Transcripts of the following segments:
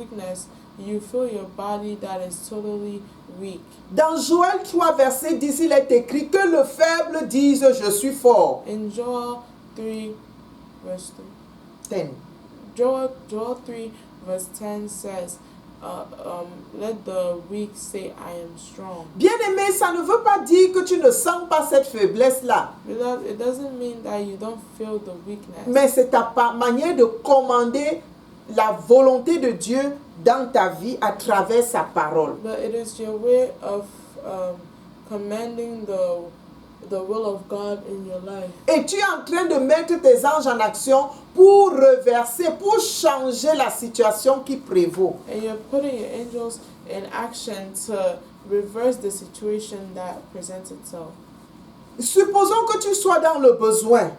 weakness, you feel your body that is totally weak. Dans Joël 3, verset 10, il est écrit que le faible dise je suis fort. In Joel 3, verse 3. 10. Joel 3, verse 10 says, let the weak say, I am strong. Bien-aimé, ça ne veut pas dire que tu ne sens pas cette faiblesse-là. It doesn't mean that you don't feel the weakness. Mais c'est ta manière de commander la volonté de Dieu dans ta vie à travers sa parole. But it is your way of commanding the will of God in your life. Et tu es en train de mettre tes anges en action pour reverser, pour changer la situation qui prévaut. And you're putting your angels in action to reverse the situation that presents itself. Supposons que tu sois dans le besoin.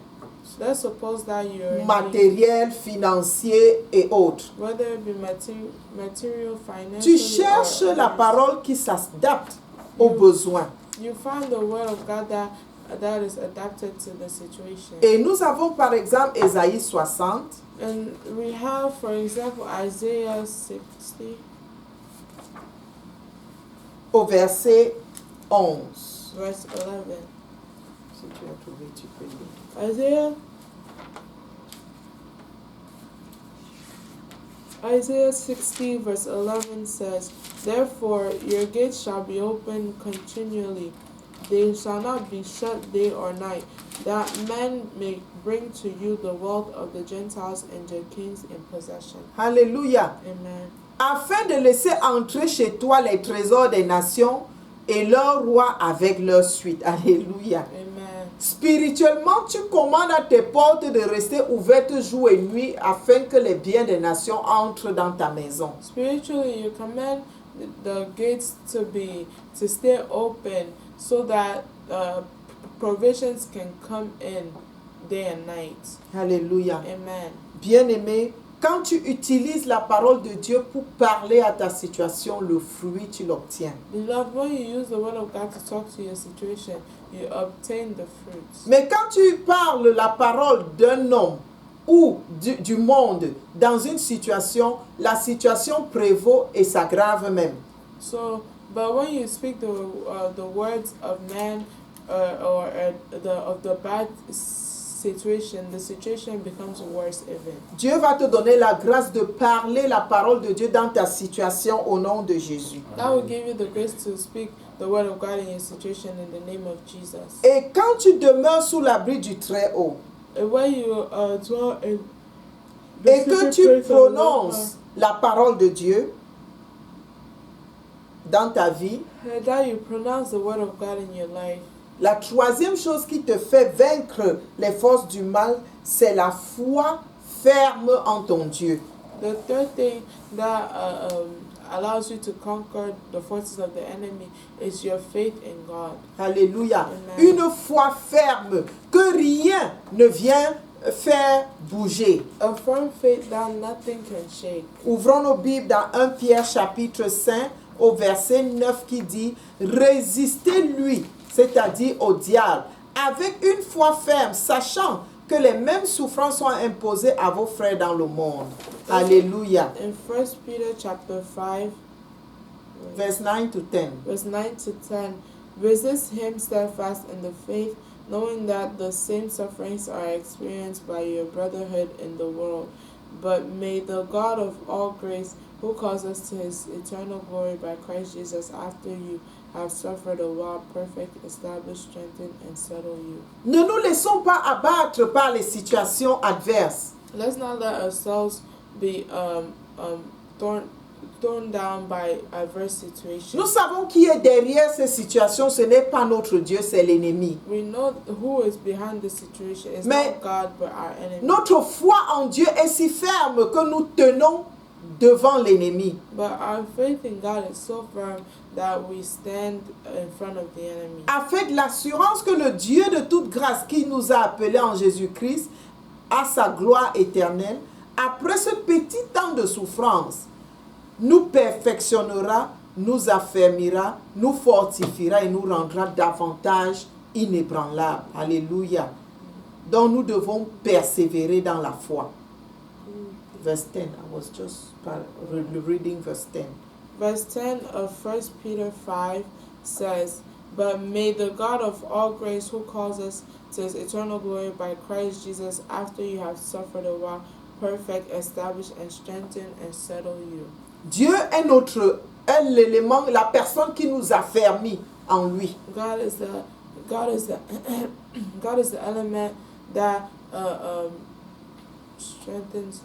So let's suppose that you're matériel, financier et autres. Whether it be material, financial. Tu cherches la parole qui s'adapte aux besoins. You find the word of God that is adapted to the situation. Et nous avons par exemple Ésaïe 60. And we have, for example, Isaiah 60. Au verset 11. Verse 11. Si tu as trouvé, tu peux lire. Isaiah 60 verse 11 says, Therefore your gates shall be open continually, they shall not be shut day or night, that men may bring to you the wealth of the Gentiles and their kings in possession. Alléluia. Amen. Afin de laisser entrer chez toi les trésors des nations et leurs rois avec leur suite. Alléluia. Amen. Spirituellement, tu commandes à tes portes de rester ouvertes jour et nuit afin que les biens des nations entrent dans ta maison. Spiritually, you command the gates to stay open so that provisions can come in day and night. Alléluia. Amen. Bien-aimé, quand tu utilises la parole de Dieu pour parler à ta situation, le fruit, tu l'obtiens. Beloved, when you use the word of God to talk to your situation, you obtain the fruits. Mais quand tu parles la parole d'un homme ou du monde dans une situation, la situation prévaut et s'aggrave même. So, but when you speak the words of man of the bad situation, the situation becomes worse even. Dieu va te donner la grâce de parler la parole de Dieu dans ta situation au nom de Jésus. God will give you the grace to speak the word of God in your situation in the name of Jesus. Et quand tu demeures sous l'abri du Très-Haut, And when you dwell in et que tu prononces la parole de Dieu dans ta vie, and that you pronounce the word of God in your life, la troisième chose qui te fait vaincre les forces du mal, c'est la foi ferme en ton Dieu. the third thing that allows you to conquer the forces of the enemy is your faith in God. Alléluia. Amen. Une foi ferme que rien ne vient faire bouger. A firm faith that nothing can shake. Ouvrons nos Bibles dans 1 Pierre chapitre 5 au verset 9 qui dit « Résistez-lui », c'est-à-dire au diable, avec une foi ferme, sachant que les mêmes souffrances sont imposées à vos frères dans le monde. Alléluia. In 1 Peter chapter 5, Verse 9 to 10. verse 9 to 10, resist him steadfast in the faith, knowing that the same sufferings are experienced by your brotherhood in the world. But may the God of all grace, who calls us to his eternal glory by Christ Jesus, after you have suffered a while, perfect, establish, strengthen, and settle you. Ne nous laissons pas abattre par les situations adverses. Let's not let ourselves be thrown down by adverse situations. Nous savons qui est derrière ces situations, ce n'est pas notre Dieu, c'est l'ennemi. We know who is behind the situation. It's Mais not God, but our enemy. notre foi en Dieu est si ferme que nous tenons devant l'ennemi. But our faith in God is so firm that we stand in front of the enemy. Avec l'assurance que le Dieu de toute grâce qui nous a appelés en Jésus-Christ à sa gloire éternelle, après ce petit temps de souffrance, nous perfectionnera, nous affermira, nous fortifiera et nous rendra davantage inébranlables. Alléluia. Donc nous devons persévérer dans la foi. verse 10. I was just reading verse 10. Verse 10 of 1 Peter 5 says, "But may the God of all grace, who calls us to his eternal glory by Christ Jesus, after you have suffered a while, perfect, establish, and strengthen, and settle you." Dieu est l'élément, la personne qui nous a fermis en lui. God is the God is the element that strengthens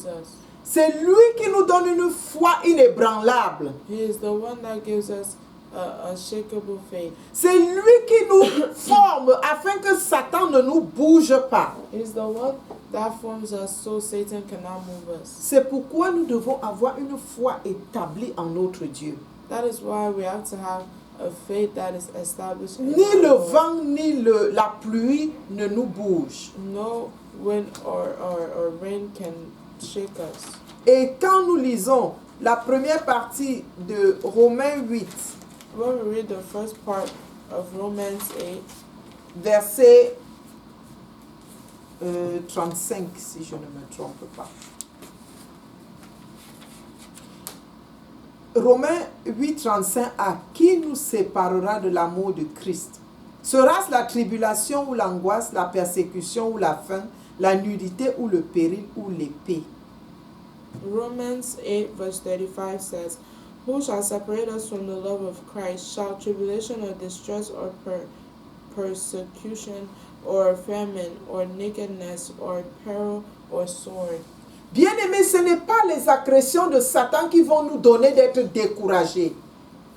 us. C'est lui qui nous donne une foi inébranlable. He is the one that gives us unshakable faith. C'est lui qui nous forme afin que Satan ne nous bouge pas. He is the one that forms us so Satan cannot move us. C'est pourquoi nous devons avoir une foi établie en notre Dieu. That is why we have to have a faith that is established. Ni le vent ni la pluie ne nous bougent. No wind or rain can shake us. Et quand nous lisons la première partie de Romains 8, when we read the first part of Romans 8, verset 35, si je ne me trompe pas. Romains 8, 35, à qui nous séparera de l'amour de Christ? Sera-ce la tribulation ou l'angoisse, la persécution ou la faim, la nudité ou le péril ou l'épée? Romans 8 verse 35 says, "Who shall separate us from the love of Christ? Shall tribulation or distress or persecution or famine or nakedness or peril or sword?" Bien-aimés, ce n'est pas les agressions de Satan qui vont nous donner d'être découragés.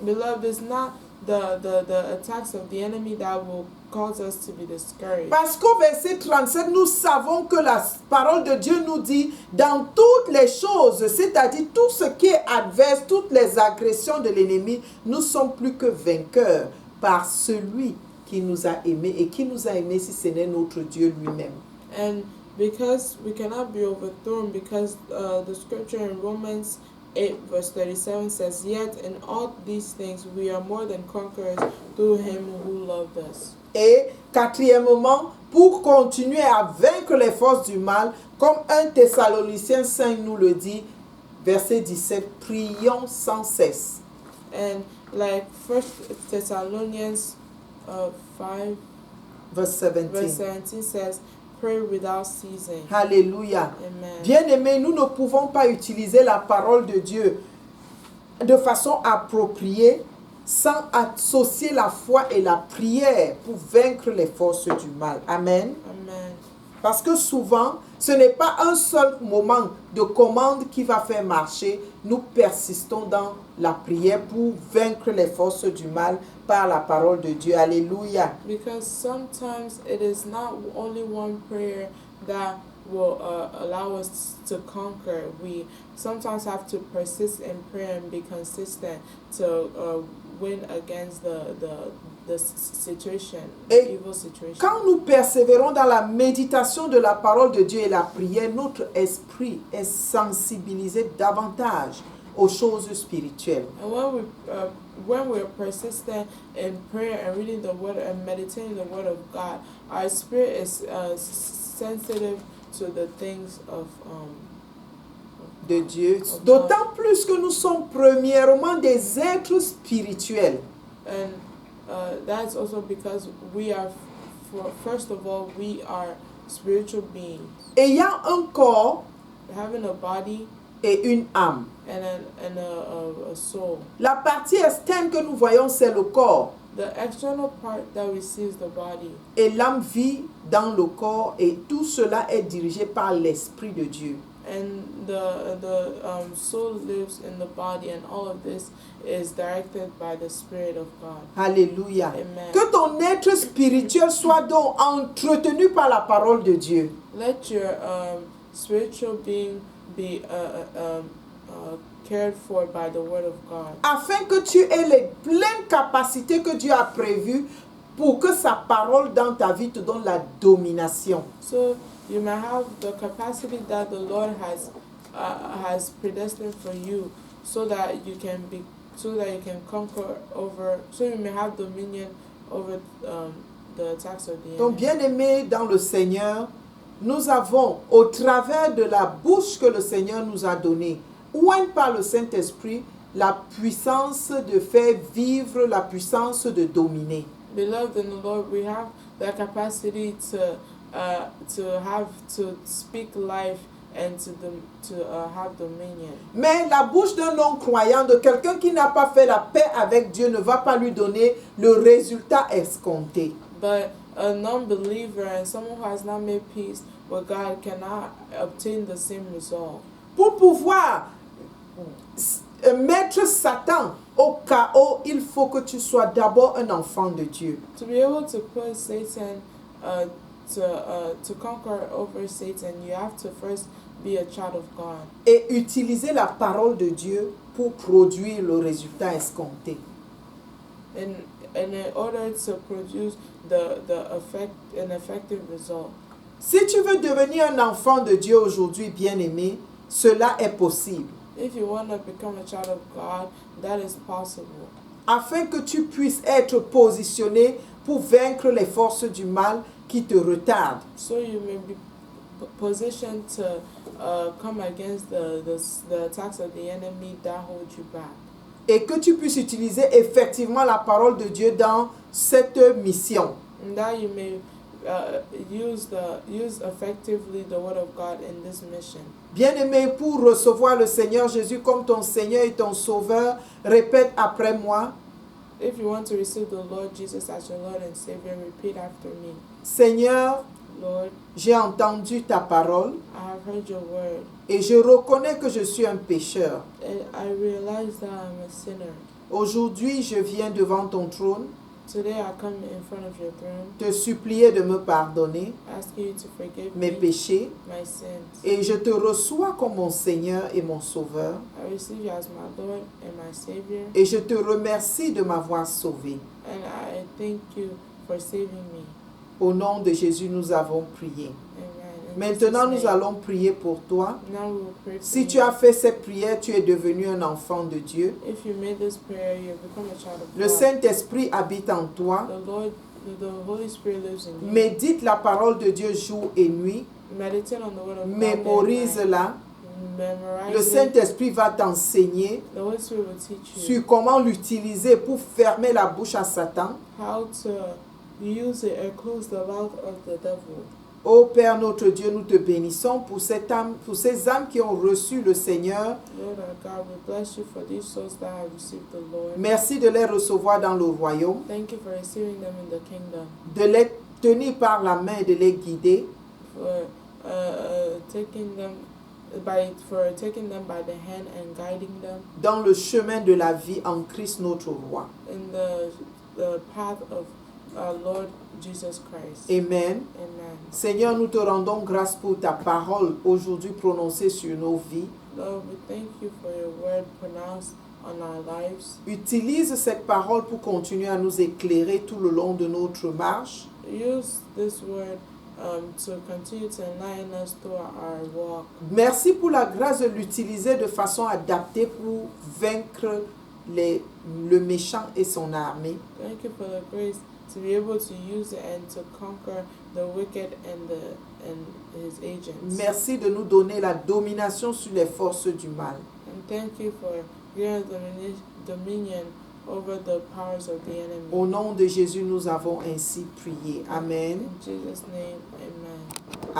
Beloved, it's not the attacks of the enemy that will cause us to be discouraged. Parce qu'au verset 37, nous savons que la parole de Dieu nous dit, dans toutes les choses, c'est-à-dire tout ce qui est adverse, toutes les agressions de l'ennemi, nous sommes plus que vainqueurs par celui qui nous a aimés. Et qui nous a aimés si ce n'est notre Dieu lui-même. And because we cannot be overthrown, because the scripture in Romans 8 verse 37 says, "Yet in all these things we are more than conquerors through him who loved us." Et quatrièmement, pour continuer à vaincre les forces du mal, comme 1 Thessaloniciens 5 nous le dit, verset 17, prions sans cesse. And like 1 Thessalonians 5 Verse 17. verse 17 says, "Pray without ceasing." Alléluia. Amen. Bien-aimés, nous ne pouvons pas utiliser la parole de Dieu de façon appropriée sans associer la foi et la prière pour vaincre les forces du mal. Amen. Amen. Parce que souvent, ce n'est pas un seul moment de commande qui va faire marcher. Nous persistons dans la prière pour vaincre les forces du mal par la parole de Dieu. Alléluia. Because sometimes it is not only one prayer that will allow us to conquer. We sometimes have to persist in prayer and be consistent to win against the situation, Et evil situation. quand nous persévérons dans la méditation de la parole de Dieu et la prière, notre esprit est sensibilisé davantage aux choses spirituelles. And when we're persistent in prayer and reading the word and meditating the word of God, our spirit is sensitive to the things of De Dieu. D'autant plus que nous sommes premièrement des êtres spirituels. and that's also because we are, first of all, we are spiritual beings, Ayant un corps having a body et une âme. and a soul. La partie externe que nous voyons, c'est le corps. The external part that we see is the body, Et l'âme vit dans le corps et tout cela est dirigé par l'Esprit de Dieu. and the soul lives in the body, and all of this is directed by the Spirit of God. Alléluia. Amen. Que ton être spirituel soit donc entretenu par la parole de Dieu. Let your spiritual being be cared for by the Word of God, Afin que tu aies les pleines capacités que Dieu a prévues pour que sa parole dans ta vie te donne la domination. so you may have the capacity that the Lord has predestined for you, so that you can conquer over, so you may have dominion over the attacks of the Donc, enemy. bien-aimé dans le Seigneur, nous avons, au travers de la bouche que le Seigneur nous a donnée, oint par le Saint-Esprit, la puissance de faire vivre, la puissance de dominer. Beloved in the Lord, we have the capacity to speak life and to have dominion. Mais la bouche d'un non-croyant, de quelqu'un qui n'a pas fait la paix avec Dieu, ne va pas lui donner le résultat escompté. But a non-believer and someone who has not made peace with God cannot obtain the same result. Pour pouvoir mettre Satan au chaos, il faut que tu sois d'abord un enfant de Dieu. To be able to put Satan, to conquer over Satan, you have to first be a child of God. Et utiliser la parole de Dieu pour produire le résultat escompté. And in order to produce an effective result. Si tu veux devenir un enfant de Dieu aujourd'hui, bien-aimé, cela est possible. If you want to become a child of God, that is possible. Afin que tu puisses être positionné pour vaincre les forces du mal qui te retardent. So you may be positioned to come against the attacks of the enemy that hold you back. Et que tu puisses utiliser effectivement la parole de Dieu dans cette mission. And that you may use effectively the word of God in this mission. Bien-aimé, pour recevoir le Seigneur Jésus comme ton Seigneur et ton Sauveur, répète après moi. If you want to receive the Lord Jesus as your Lord and Savior, repeat after me. Seigneur, Lord, j'ai entendu ta parole I have heard your word, et je reconnais que je suis un pécheur. and I realize that I'm a sinner. Aujourd'hui, je viens devant ton trône Today I come in front of your throne, te supplier de me pardonner asking you to forgive mes me péchés my sins. et je te reçois comme mon Seigneur et mon Sauveur I receive you as my Lord and my Savior, et je te remercie de m'avoir sauvé. and I thank you for saving me. Au nom de Jésus, nous avons prié. Amen. In Maintenant, Jesus' nous name. allons prier pour toi. Now we will pray for Si you. tu as fait cette prière, tu es devenu un enfant de Dieu. If you made this prayer, you have become a child of Le God. Saint-Esprit habite en toi. The Holy Spirit lives in you. Médite la parole de Dieu jour et nuit. Meditate on the word of God. Mémorise-la. Memorize Le it. Saint-Esprit va t'enseigner The Holy Spirit will teach you sur comment l'utiliser pour fermer la bouche à Satan. how to use it and close the mouth of the devil. Ô Père notre Dieu, nous te bénissons pour ces âmes qui ont reçu le Seigneur. Lord our God, we bless you for these souls that have received the Lord. Merci de les recevoir dans le royaume, Thank you for receiving them in the kingdom, de les tenir par la main et de les guider. for taking them by the hand and guiding them dans le chemin de la vie en Christ notre roi. in the path of our Lord Jesus Christ. Amen. Amen. Seigneur, nous te rendons grâce pour ta parole aujourd'hui prononcée sur nos vies. Lord, we thank you for your word pronounced on our lives. Utilise cette parole pour continuer à nous éclairer tout le long de notre marche. Use this word to continue to enlighten us through our walk. Merci pour la grâce de l'utiliser de façon adaptée pour vaincre le méchant et son armée. Thank you for the grace to be able to use it and to conquer the wicked and his agents. Merci de nous donner la domination sur les forces du mal. And thank you for your dominion over the powers of the enemy. Au nom de Jésus, nous avons ainsi prié. Amen. In Jesus' name, amen.